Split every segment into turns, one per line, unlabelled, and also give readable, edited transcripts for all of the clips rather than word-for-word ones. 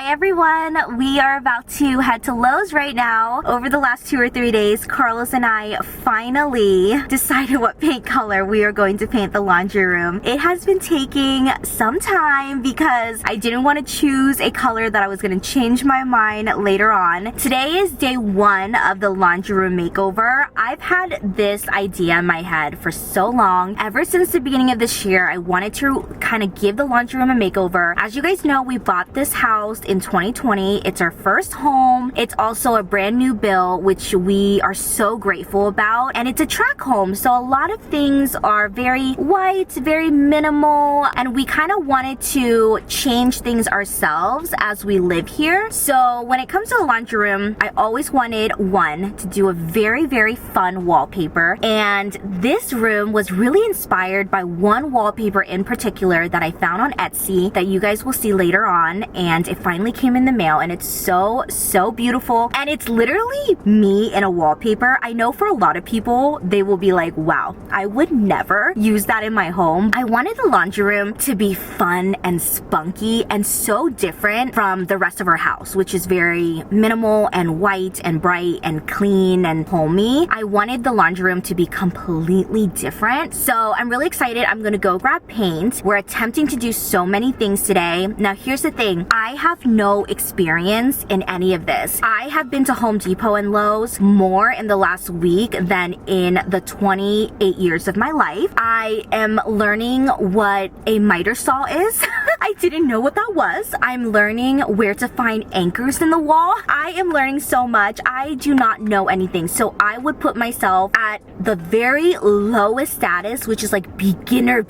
Hi everyone, we are about to head to Lowe's right now. Over the last 2 or 3 days, Carlos and I finally decided what paint color we are going to paint the laundry room. It has been taking some time because I didn't want to choose a color that I was going to change my mind later on. Today is day 1 of the laundry room makeover. I've had this idea in my head for so long. Ever since the beginning of this year, I wanted to kind of give the laundry room a makeover. As you guys know, we bought this house in 2020. It's our first home. It's also a brand new build, which we are so grateful about. And it's a track home, so a lot of things are very white, very minimal, and we kind of wanted to change things ourselves as we live here. So when it comes to the laundry room, I always wanted to do a very, very fun wallpaper. And this room was really inspired by one wallpaper in particular that I found on Etsy that you guys will see later on. And it finally came in the mail, and it's so beautiful. And it's literally me in a wallpaper. I know for a lot of people, they will be like, wow, I would never use that in my home. I wanted the laundry room to be fun and spunky and so different from the rest of our house, which is very minimal and white and bright and clean and homey. I wanted the laundry room to be completely different. So I'm really excited. I'm gonna go grab paint. We're attempting to do so many things today. Now here's the thing. I have no experience in any of this. I have been to Home Depot and Lowe's more in the last week than in the 28 years of my life. I am learning what a miter saw is. I didn't know what that was. I'm learning where to find anchors in the wall. I am learning so much. I do not know anything. So I would put myself at the very lowest status, which is like beginner,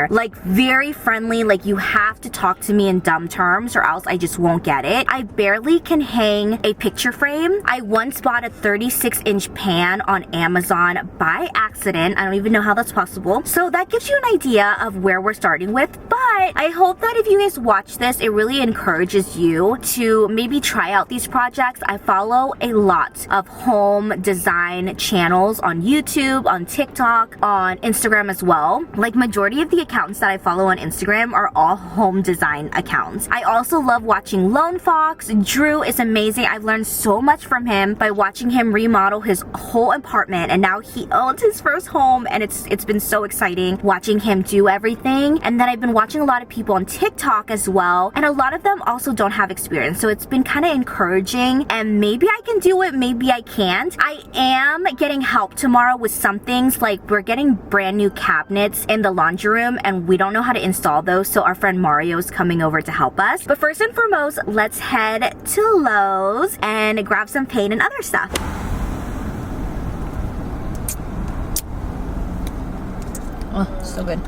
like very friendly. Like you have to talk to me in dumb terms or else I just won't get it. I barely can hang a picture frame. I once bought a 36-inch pan on Amazon by accident. I don't even know how that's possible. So that gives you an idea of where we're starting with. But I hope that if you guys watch this, it really encourages you to maybe try out these projects. I follow a lot of home design channels on YouTube, on TikTok, on Instagram as well. Like majority of the accounts that I follow on Instagram are all home design accounts. I also love watching Lone Fox. Drew is amazing. I've learned so much from him by watching him remodel his whole apartment, and now he owns his first home, and it's been so exciting watching him do everything. And then I've been watching a lot of people on TikTok as well, and a lot of them also don't have experience, so it's been kind of encouraging, and maybe I can do it, maybe I can't. I am getting help tomorrow with some things, like we're getting brand new cabinets in the laundry room and we don't know how to install those, so our friend Mario is coming over to help us. But first and foremost, let's head to Lowe's and grab some paint and other stuff. Oh, so good.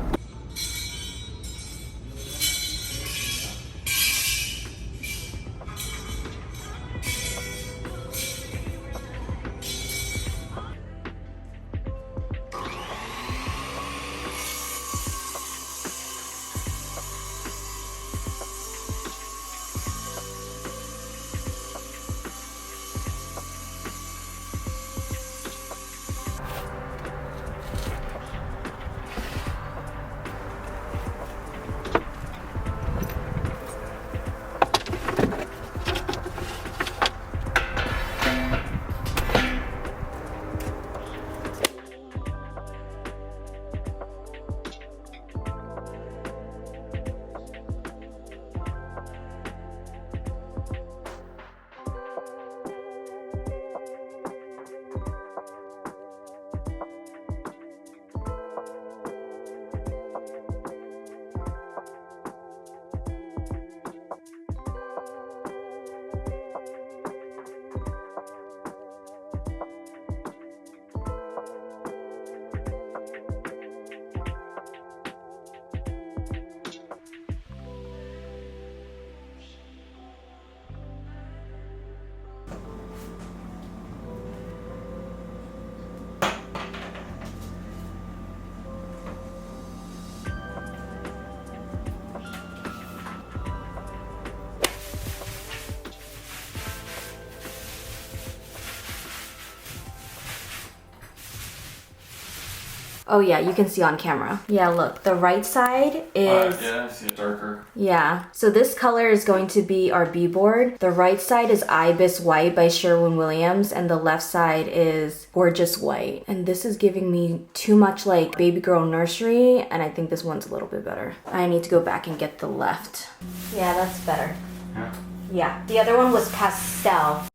Oh yeah, you can see on camera. Yeah, look, the right side is...
yeah, I see it darker.
Yeah, so this color is going to be our Beadboard. The right side is Ibis White by Sherwin Williams, and the left side is Gorgeous White. And this is giving me too much like baby girl nursery, and I think this one's a little bit better. I need to go back and get the left. Yeah, that's better.
Yeah.
Yeah, the other one was pastel.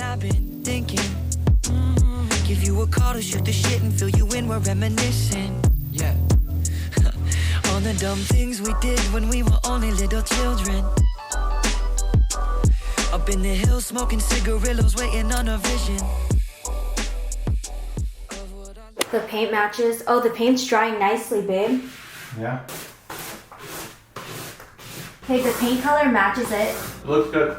I've been thinking, give you a call to shoot the shit and fill you in, we're reminiscing. Yeah. On the dumb things we did when we were only little children. Up in the hills smoking cigarillos, waiting on a vision.
The paint matches. Oh, the paint's drying nicely, babe.
Yeah.
Hey, the paint color matches it.
It looks good.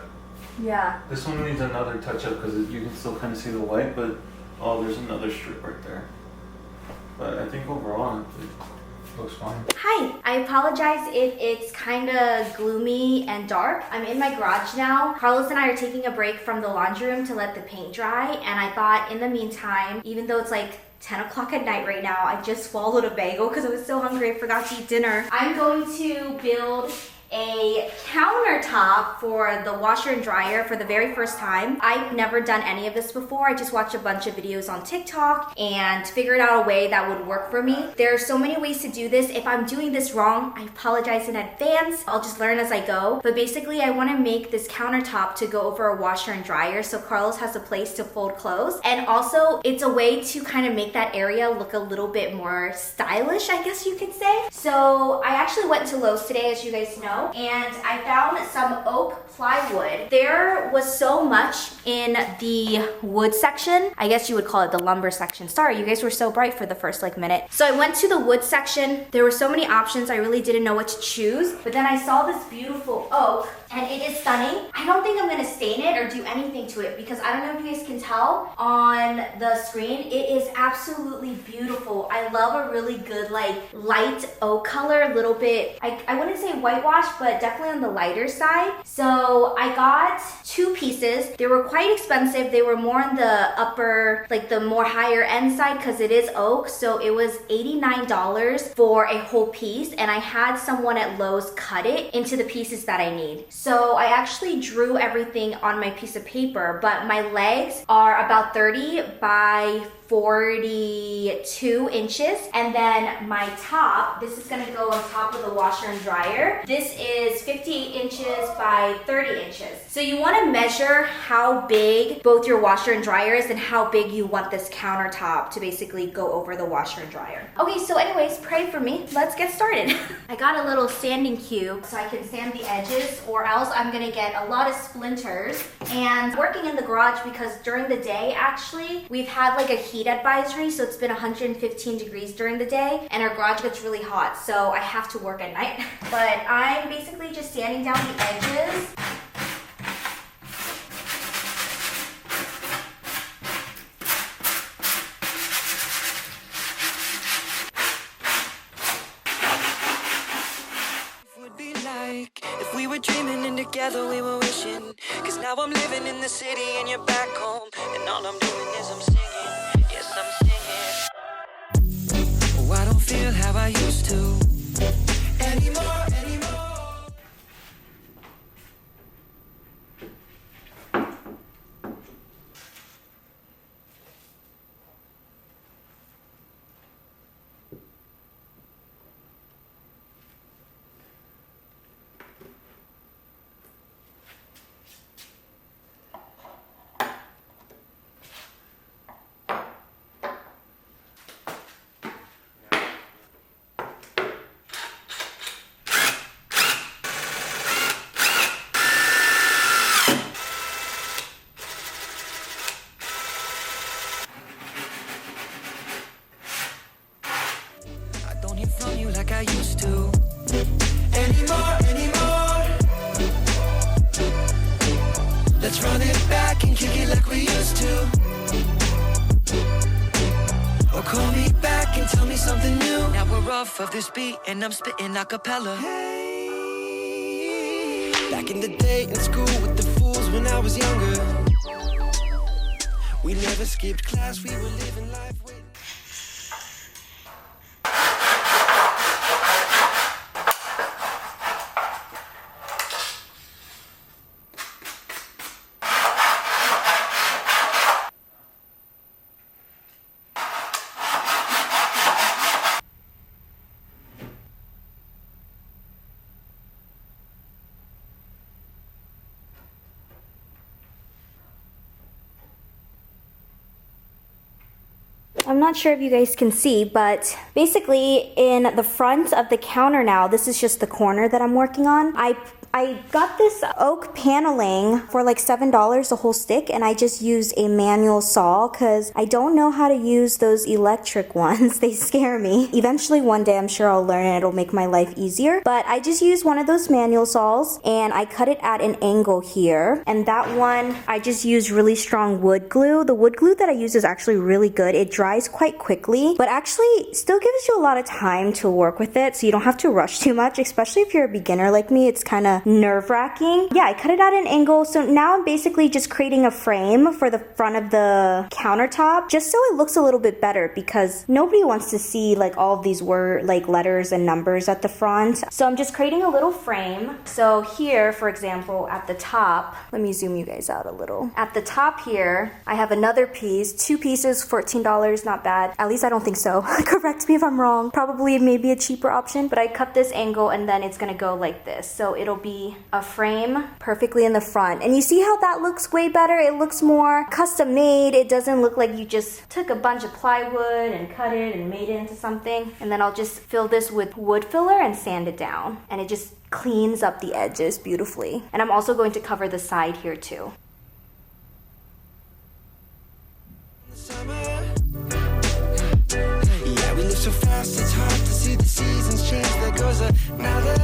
Yeah.
This one needs another touch up because you can still kind of see the white, but oh, there's another strip right there. But I think overall it looks fine.
Hi, I apologize if it's kind of gloomy and dark. I'm in my garage now. Carlos and I are taking a break from the laundry room to let the paint dry, and I thought in the meantime, even though it's like 10 o'clock at night right now, I just swallowed a bagel because I was so hungry I forgot to eat dinner. I'm going to build a countertop for the washer and dryer for the very first time. I've never done any of this before. I just watched a bunch of videos on TikTok and figured out a way that would work for me. There are so many ways to do this. If I'm doing this wrong, I apologize in advance. I'll just learn as I go. But basically, I want to make this countertop to go over a washer and dryer so Carlos has a place to fold clothes. And also, it's a way to kind of make that area look a little bit more stylish, I guess you could say. So I actually went to Lowe's today, as you guys know, and I found some oak plywood. There was so much in the wood section. I guess you would call it the lumber section. Sorry, you guys were so bright for the first like minute. So I went to the wood section. There were so many options. I really didn't know what to choose. But then I saw this beautiful oak, and it is stunning. I don't think I'm gonna stain it or do anything to it because I don't know if you guys can tell on the screen. It is absolutely beautiful. I love a really good like light oak color, a little bit, I wouldn't say whitewash, but definitely on the lighter side. So I got 2 pieces. They were quite expensive. They were more on the upper, like the more higher end side because it is oak. So it was $89 for a whole piece, and I had someone at Lowe's cut it into the pieces that I need. So I actually drew everything on my piece of paper, but my legs are about 30 by 42 inches, and then my top, this is gonna go on top of the washer and dryer. This is 58 inches by 30 inches. So you wanna measure how big both your washer and dryer is and how big you want this countertop to basically go over the washer and dryer. Okay, so anyways, pray for me. Let's get started. I got a little sanding cube so I can sand the edges, or else I'm gonna get a lot of splinters. And working in the garage because during the day, actually, we've had like a heat advisory, so it's been 115 degrees during the day, and our garage gets really hot, so I have to work at night. But I'm basically just sanding down the edges.
If we were dreaming and together we were wishing, cause now I'm living in the city and you're back home, and all I'm doing is I'm singing, yes I'm singing. Oh, I don't feel how I used to anymore. From you like I used to anymore. me something new. Now we're off of this beat and I'm spitting a cappella. Back in the day in school with the fools when I was younger. We never skipped class, we were living life with.
I'm not sure if you guys can see, but basically in the front of the counter now, this is just the corner that I'm working on. I got this oak paneling for like $7 a whole stick, and I just used a manual saw because I don't know how to use those electric ones. They scare me. Eventually one day I'm sure I'll learn and it'll make my life easier, but I just used one of those manual saws and I cut it at an angle here, and that one I just used really strong wood glue. The wood glue that I use is actually really good. It dries quite quickly, but actually still gives you a lot of time to work with it, so you don't have to rush too much, especially if you're a beginner like me. It's kind of nerve-wracking. Yeah, I cut it at an angle, so now I'm basically just creating a frame for the front of the countertop, just so it looks a little bit better, because nobody wants to see like all of these word like letters and numbers at the front. So I'm just creating a little frame. So here, for example, at the top, let me zoom you guys out a little. At the top here, I have another piece, 2 pieces, $14, not bad. At least I don't think so. Correct me if I'm wrong. Probably maybe a cheaper option, but I cut this angle and then it's gonna go like this. So it'll be a frame perfectly in the front. And you see how that looks way better? It looks more custom made. It doesn't look like you just took a bunch of plywood and cut it and made it into something. And then I'll just fill this with wood filler and sand it down. And it just cleans up the edges beautifully. And I'm also going to cover the side here too.
Yeah, we live so fast, it's hard to see the seasons change. There goes another.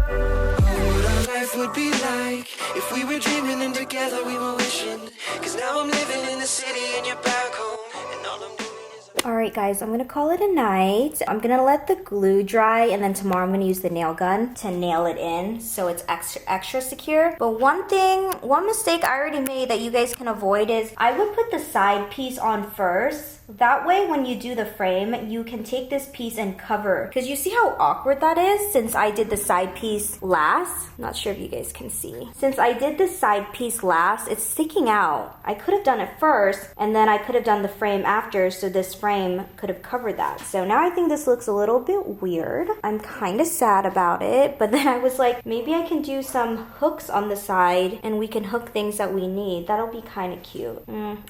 What our life would be like if we were dreaming and together we were wishing. Cause now I'm living in the city and you're back home, and all I'm doing is
Alright guys, I'm gonna call it a night. I'm gonna let the glue dry, and then tomorrow I'm gonna use the nail gun to nail it in so it's extra secure. But one mistake I already made that you guys can avoid is I would put the side piece on first. That way when you do the frame, you can take this piece and cover. Because you see how awkward that is since I did the side piece last? I'm not sure if you guys can see. Since I did the side piece last, it's sticking out. I could have done it first, and then I could have done the frame after, so this frame could have covered that. So now I think this looks a little bit weird. I'm kind of sad about it, but then I was like, maybe I can do some hooks on the side and we can hook things that we need. That'll be kind of cute.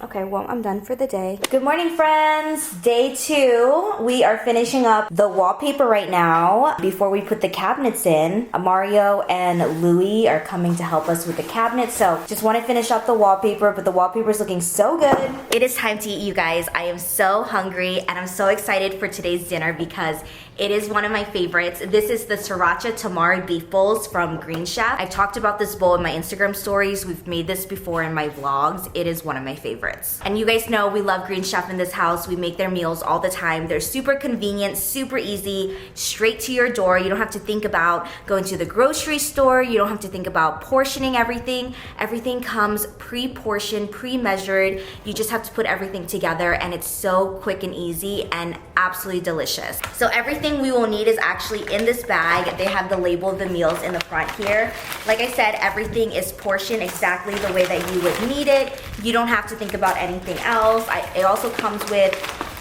Okay, well, I'm done for the day. Good morning, friends. Day 2. We are finishing up the wallpaper right now before we put the cabinets in. Mario and Louie are coming to help us with the cabinets, so just want to finish up the wallpaper, but the wallpaper is looking so good. It is time to eat, you guys. I am so hungry and I'm so excited for today's dinner because it is one of my favorites. This is the Sriracha Tamari beef bowls from Green Chef. I've talked about this bowl in my Instagram stories. We've made this before in my vlogs. It is one of my favorites. And you guys know we love Green Chef in this house. We make their meals all the time. They're super convenient, super easy, straight to your door. You don't have to think about going to the grocery store. You don't have to think about portioning everything. Everything comes pre-portioned, pre-measured. You just have to put everything together, and it's so quick and easy and absolutely delicious. So everything we will need is actually in this bag. They have the label of the meals in the front here. Like I said, everything is portioned exactly the way that you would need it. You don't have to think about anything else. It also comes with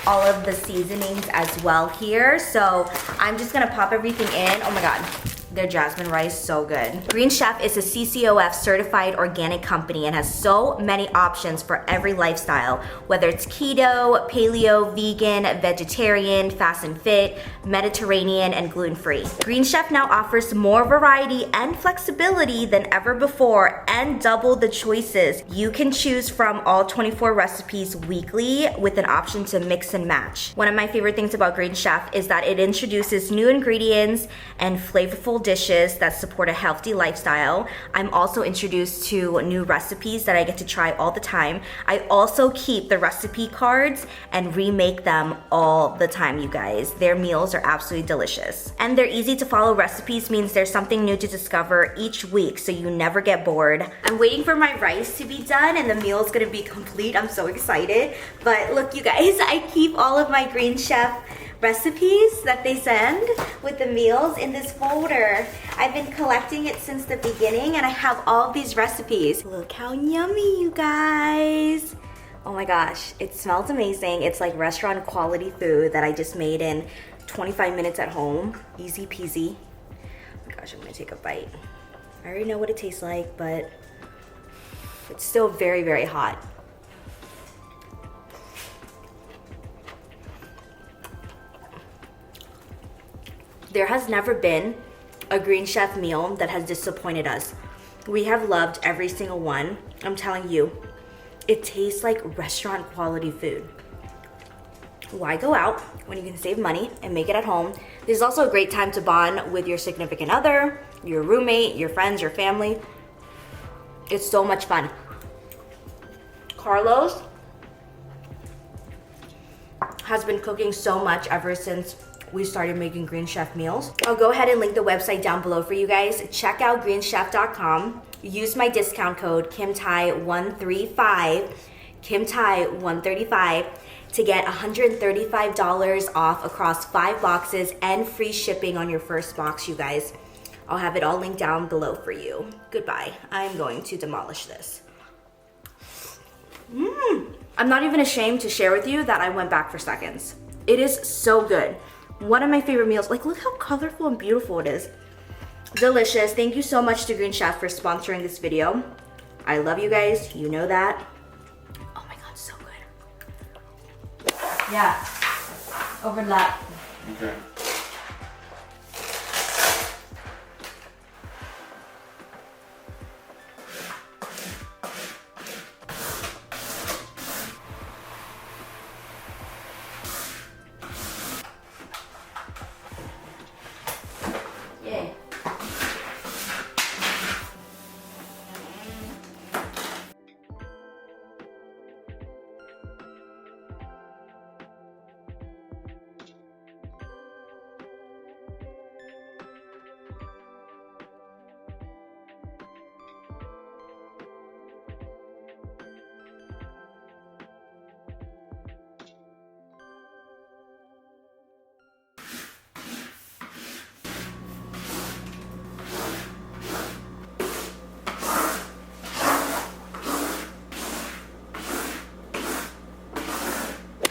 all of the seasonings as well here. So I'm just gonna pop everything in. Oh my God. Their jasmine rice, so good. Green Chef is a CCOF certified organic company and has so many options for every lifestyle, whether it's keto, paleo, vegan, vegetarian, fast and fit, Mediterranean, and gluten-free. Green Chef now offers more variety and flexibility than ever before, and double the choices. You can choose from all 24 recipes weekly with an option to mix and match. One of my favorite things about Green Chef is that it introduces new ingredients and flavorful dishes that support a healthy lifestyle. I'm also introduced to new recipes that I get to try all the time. I also keep the recipe cards and remake them all the time, you guys. Their meals are absolutely delicious. And their easy to follow recipes means there's something new to discover each week, so you never get bored. I'm waiting for my rice to be done and the meal's gonna be complete. I'm so excited. But look, you guys, I keep all of my Green Chef recipes that they send with the meals in this folder. I've been collecting it since the beginning and I have all of these recipes. Look how yummy, you guys. Oh my gosh, it smells amazing. It's like restaurant quality food that I just made in 25 minutes at home. Easy peasy. Oh my gosh, I'm gonna take a bite. I already know what it tastes like, but it's still very, very hot. There has never been a Green Chef meal that has disappointed us. We have loved every single one. I'm telling you, it tastes like restaurant quality food. Why go out when you can save money and make it at home? This is also a great time to bond with your significant other, your roommate, your friends, your family. It's so much fun. Carlos has been cooking so much ever since we started making Green Chef meals. I'll go ahead and link the website down below for you guys. Check out greenchef.com. Use my discount code KimTai135, KimTai135 to get $135 off across 5 boxes and free shipping on your first box, you guys. I'll have it all linked down below for you. Goodbye. I'm going to demolish this. I'm not even ashamed to share with you that I went back for seconds. It is so good. One of my favorite meals. Like, look how colorful and beautiful it is. Delicious. Thank you so much to Green Chef for sponsoring this video. I love you guys. You know that. Oh my god, so good. Yeah. Overlap.
Okay.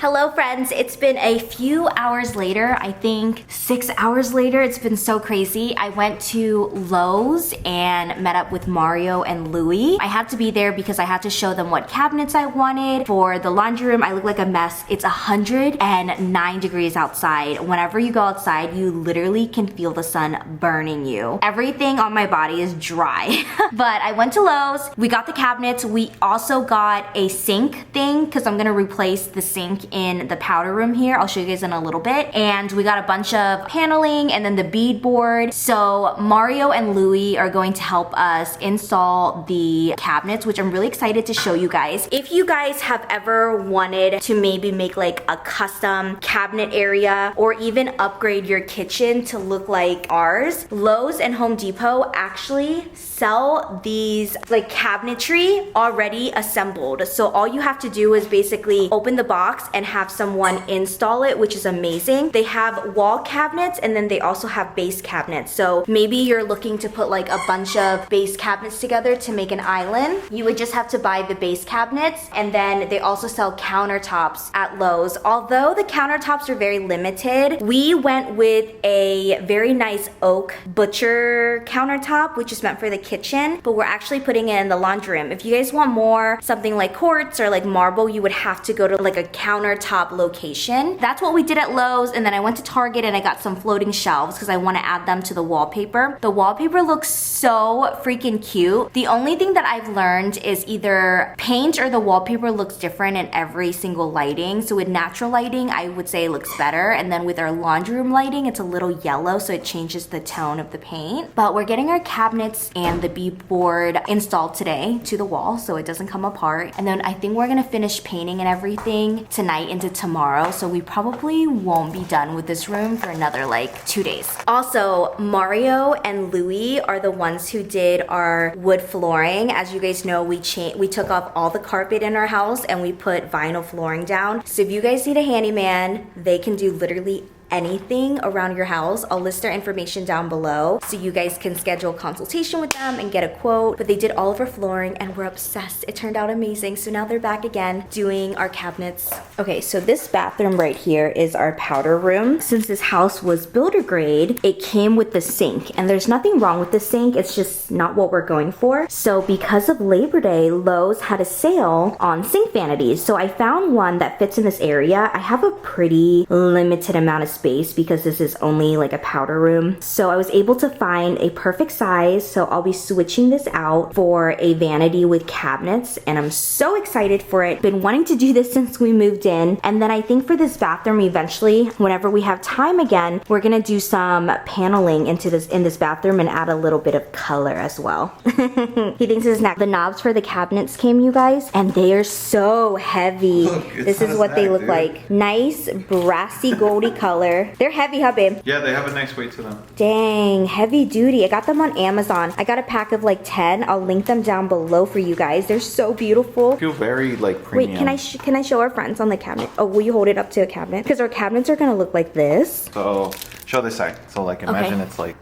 Hello friends, it's been a few hours later, I think 6 hours later. It's been so crazy. I went to Lowe's and met up with Mario and Louie. I had to be there because I had to show them what cabinets I wanted for the laundry room. I look like a mess. It's 109 degrees outside. Whenever you go outside, you literally can feel the sun burning you. Everything on my body is dry. But I went to Lowe's, we got the cabinets, we also got a sink thing because I'm gonna replace the sink in the powder room here. I'll show you guys in a little bit. And we got a bunch of paneling and then the beadboard. So Mario and Louie are going to help us install the cabinets, which I'm really excited to show you guys. If you guys have ever wanted to maybe make like a custom cabinet area or even upgrade your kitchen to look like ours, Lowe's and Home Depot actually sell these like cabinetry already assembled. So all you have to do is basically open the box and have someone install it, which is amazing. They have wall cabinets and then they also have base cabinets. So maybe you're looking to put like a bunch of base cabinets together to make an island. You would just have to buy the base cabinets, and then they also sell countertops at Lowe's. Although the countertops are very limited, we went with a very nice oak butcher countertop, which is meant for the kitchen, but we're actually putting it in the laundry room. If you guys want more something like quartz or like marble, you would have to go to like a countertop countertop location. That's what we did at Lowe's, and then I went to Target and I got some floating shelves because I want to add them to the wallpaper. The wallpaper looks so freaking cute. The only thing that I've learned is either paint or the wallpaper looks different in every single lighting. So with natural lighting, I would say it looks better, and then with our laundry room lighting, it's a little yellow, so it changes the tone of the paint. But we're getting our cabinets and the beadboard installed today to the wall so it doesn't come apart. And then I think we're gonna finish painting and everything tonight into tomorrow, so we probably won't be done with this room for another like 2 days. Also, Mario and Louis are the ones who did our wood flooring. As you guys know, we took off all the carpet in our house and we put vinyl flooring down. So if you guys need a handyman, they can do literally anything around your house. I'll list their information down below so you guys can schedule a consultation with them and get a quote. But they did all of our flooring and we're obsessed. It turned out amazing. So now they're back again doing our cabinets. Okay, so this bathroom right here is our powder room. Since this house was builder grade, it came with the sink, and there's nothing wrong with the sink. It's just not what we're going for. So because of Labor Day, Lowe's had a sale on sink vanities. So I found one that fits in this area. I have a pretty limited amount of space because this is only like a powder room. So I was able to find a perfect size. So I'll be switching this out for a vanity with cabinets, and I'm so excited for it. Been wanting to do this since we moved in. And then I think for this bathroom eventually, whenever we have time again, we're gonna do some paneling in this bathroom and add a little bit of color as well. He thinks it's next. The knobs for the cabinets came, you guys, and they are so heavy.
Look,
this is what they look like. Nice brassy goldy color. They're heavy, huh, babe?
Yeah, they have a nice weight to them.
Dang, heavy duty. I got them on Amazon. I got a pack of like 10. I'll link them down below for you guys. They're so beautiful.
I feel very like premium.
Wait, can I show our friends on the cabinet? Oh, will you hold it up to a cabinet? Because our cabinets are gonna look like this.
So show this side. So like imagine it's like.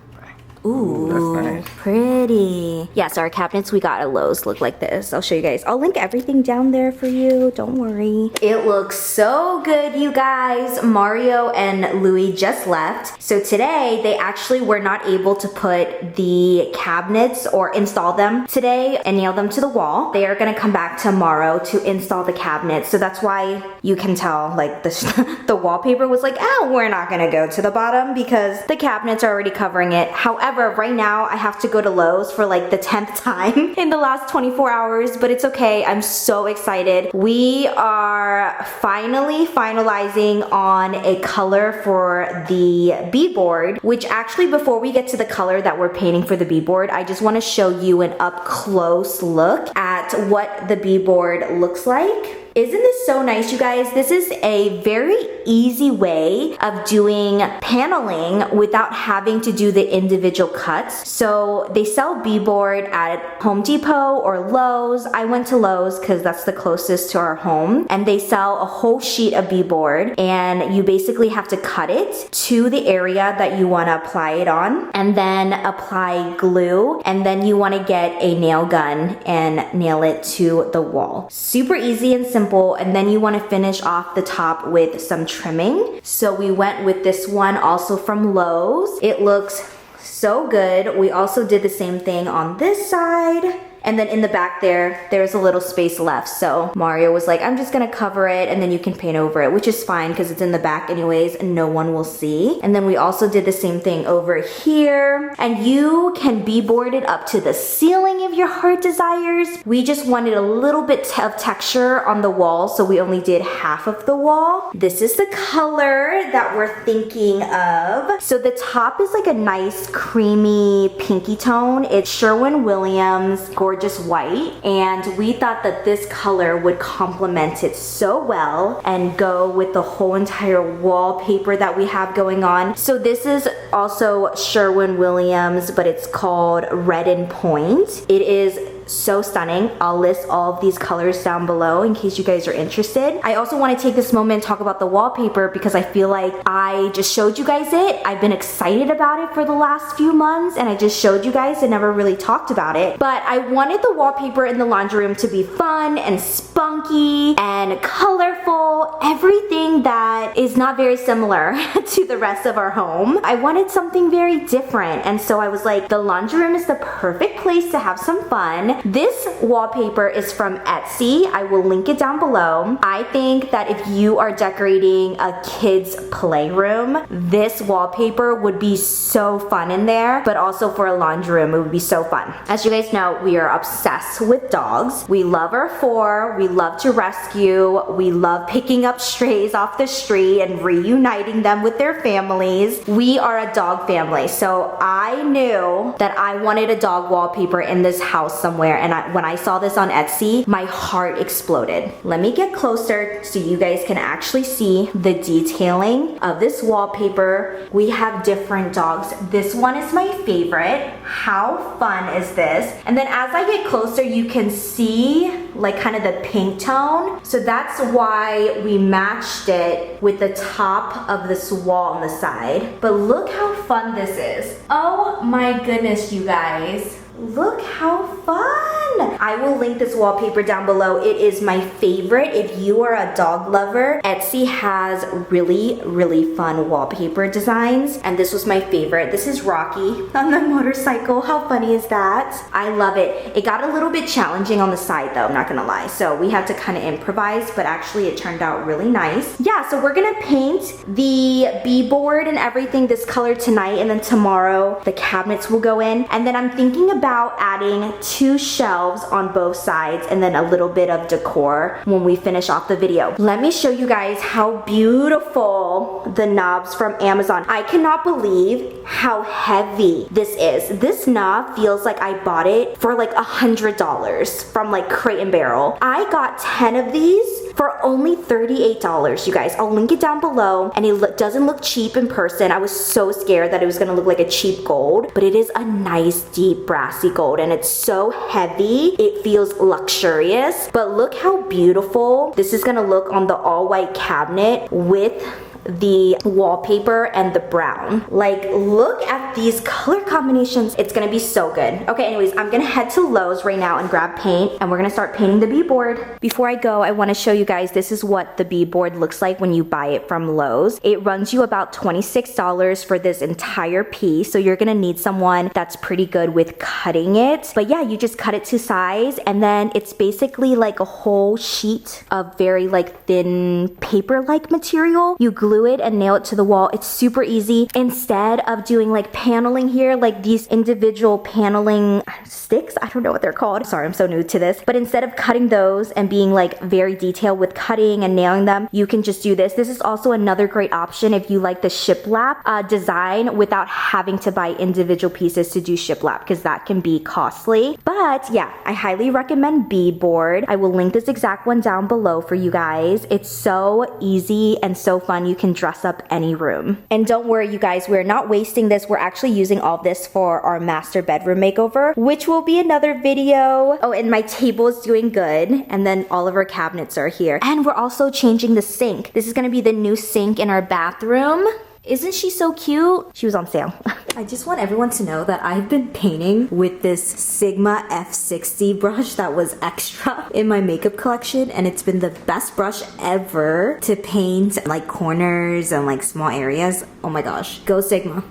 Ooh,
that's nice.
Pretty. Yes, our cabinets we got at Lowe's look like this. I'll show you guys. I'll link everything down there for you. Don't worry. It looks so good, you guys. Mario and Louis just left. So today, they actually were not able to put the cabinets or install them today and nail them to the wall. They are gonna come back tomorrow to install the cabinets. So that's why you can tell like the wallpaper was like, oh, we're not gonna go to the bottom because the cabinets are already covering it. However, right now I have to go to Lowe's for like the 10th time in the last 24 hours, but it's okay. I'm so excited. We are finally finalizing on a color for the beadboard, which actually before we get to the color that we're painting for the beadboard, I just want to show you an up close look at what the beadboard looks like. Isn't this so nice, you guys? This is a very easy way of doing paneling without having to do the individual cuts. So they sell beadboard at Home Depot or Lowe's. I went to Lowe's because that's the closest to our home. And they sell a whole sheet of beadboard, and you basically have to cut it to the area that you want to apply it on, and then apply glue, and then you want to get a nail gun and nail it to the wall. Super easy and simple. And then you want to finish off the top with some trimming. So we went with this one also from Lowe's. It looks so good. We also did the same thing on this side. And then in the back there's a little space left. So Mario was like, I'm just gonna cover it and then you can paint over it, which is fine because it's in the back anyways and no one will see. And then we also did the same thing over here. And you can beadboard it up to the ceiling if your heart desires. We just wanted a little bit of texture on the wall, so we only did half of the wall. This is the color that we're thinking of. So the top is like a nice creamy pinky tone. It's Sherwin-Williams gorgeous white, and we thought that this color would complement it so well and go with the whole entire wallpaper that we have going on. So this is also Sherwin-Williams, but it's called Redend Point. It is so stunning. I'll list all of these colors down below in case you guys are interested. I also want to take this moment and talk about the wallpaper because I feel like I just showed you guys it. I've been excited about it for the last few months and I just showed you guys and never really talked about it. But I wanted the wallpaper in the laundry room to be fun and spunky and colorful, everything that is not very similar to the rest of our home. I wanted something very different, and so I was like, the laundry room is the perfect place to have some fun. fun. This wallpaper is from Etsy. I will link it down below. I think that if you are decorating a kid's playroom, this wallpaper would be so fun in there, but also for a laundry room, it would be so fun. As you guys know, we are obsessed with dogs. We love our 4. We love to rescue. We love picking up strays off the street and reuniting them with their families. We are a dog family, so I knew that I wanted a dog wallpaper in this house somewhere, and when I saw this on Etsy, my heart exploded. Let me get closer so you guys can actually see the detailing of this wallpaper. We have different dogs. This one is my favorite. How fun is this? And then as I get closer, you can see like kind of the pink tone. So that's why we matched it with the top of this wall on the side. But look how fun this is. Oh my goodness, you guys. Look how fun! I will link this wallpaper down below. It is my favorite. If you are a dog lover, Etsy has really, really fun wallpaper designs. And this was my favorite. This is Rocky on the motorcycle. How funny is that? I love it. It got a little bit challenging on the side though, I'm not gonna lie. So we had to kind of improvise, but actually it turned out really nice. Yeah, so we're gonna paint the beadboard and everything this color tonight, and then tomorrow the cabinets will go in. And then I'm thinking about adding 2 shelves on both sides and then a little bit of decor when we finish off the video. Let me show you guys how beautiful the knobs from Amazon. I cannot believe how heavy this is. This knob feels like I bought it for like $100 from like Crate and Barrel. I got 10 of these for only $38, you guys. I'll link it down below, and it doesn't look cheap in person. I was so scared that it was gonna look like a cheap gold, but it is a nice deep brassy gold, and it's so heavy. It feels luxurious, but look how beautiful this is gonna look on the all-white cabinet with the wallpaper and the brown. Like, look at these color combinations. It's gonna be so good. Okay, anyways, I'm gonna head to Lowe's right now and grab paint, and we're gonna start painting the beadboard. Before I go, I wanna show you guys, this is what the beadboard looks like when you buy it from Lowe's. It runs you about $26 for this entire piece, so you're gonna need someone that's pretty good with cutting it. But yeah, you just cut it to size, and then it's basically like a whole sheet of very like thin paper-like material. You glue it and nail it to the wall. It's super easy. Instead of doing like paneling here, like these individual paneling sticks, I don't know what they're called. Sorry, I'm so new to this. But instead of cutting those and being like very detailed with cutting and nailing them, you can just do this. This is also another great option if you like the shiplap design without having to buy individual pieces to do shiplap, because that can be costly. But yeah, I highly recommend Beadboard. I will link this exact one down below for you guys. It's so easy and so fun. You can dress up any room. And don't worry, you guys, we're not wasting this. We're actually using all this for our master bedroom makeover, which will be another video. Oh, and my table is doing good. And then all of our cabinets are here. And we're also changing the sink. This is gonna be the new sink in our bathroom. Isn't she so cute? She was on sale. I just want everyone to know that I've been painting with this Sigma F60 brush that was extra in my makeup collection, and it's been the best brush ever to paint like corners and like small areas. Oh my gosh, go Sigma.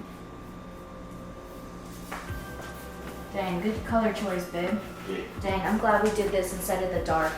Dang, good color choice, babe. Dang, I'm glad we did this instead of the dark.